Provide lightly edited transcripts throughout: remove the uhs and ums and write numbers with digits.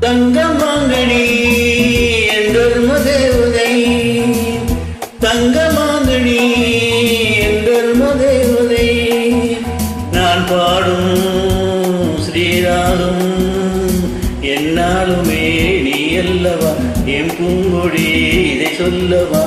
தங்கமாங்கனி என்றொரு தேவதை, தங்கமாங்கனி என்றொரு தேவதை, நான் பாடும் ஸ்ரீராகம் என்னாலுமே நீ அல்லவா, என் பூங்கொடி இதை சொல்லவா.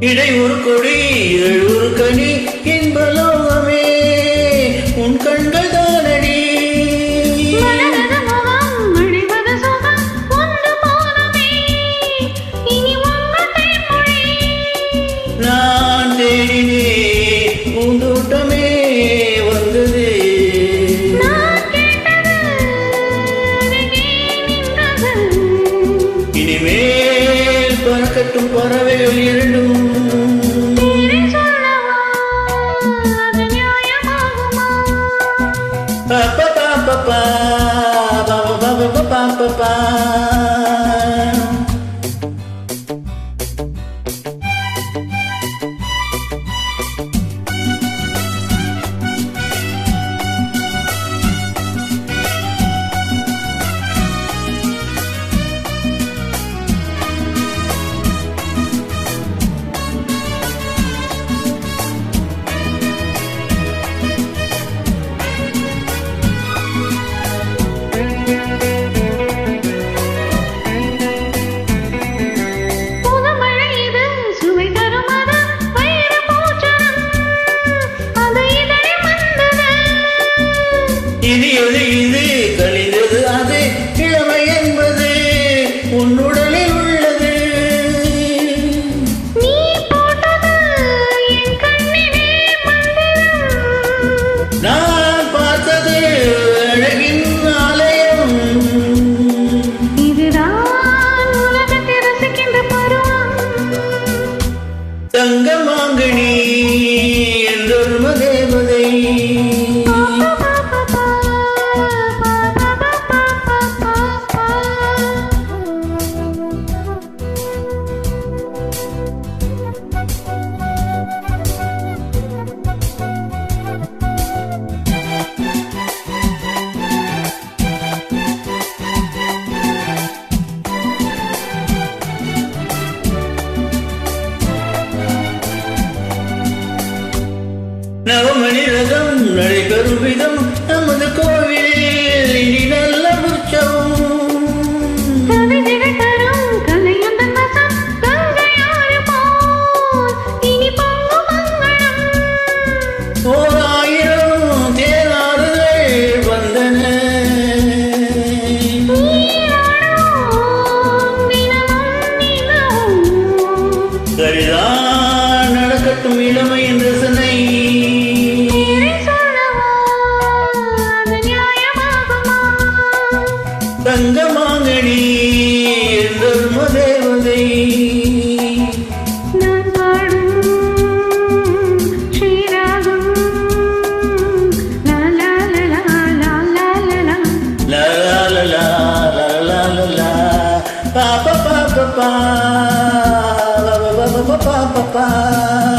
இடை ஒரு கொடி எழுறு கனி என்பலோகமே உன் கண்கள் தானடி. நான் தேடினே பூந்தோட்டமே வந்தது, இனிமேல் பறக்கட்டும் பறவைகள் இரண்டும். இது கழிந்தது அது இளமை என்பது உன்னுடலில் உள்ளது. நீ போட்டது என் கண்ணிலே மந்திரம், நான் பார்த்தது அழகின் ஆலயம். இதுதான் உலகத்தை ரசிக்கின்ற பருவம். தங்கமாங்கனி என்றொரு தேவதை, நவமணி ரதம் நடைபெறும் விதம் நமது கோவில் இனி நல்ல உற்சவம். ஓராயிரம் தேனாறுகள் வந்தன, சரிதான் நடக்கட்டும் இளமை என்ற ரசனை. தங்கமாங்கனி என்றொரு தேவதை, நான் பாடும் ஸ்ரீராகம் லா லா லா லா லா லா லா la la la la la la la pa pa pa pa pa pa pa pa pa pa.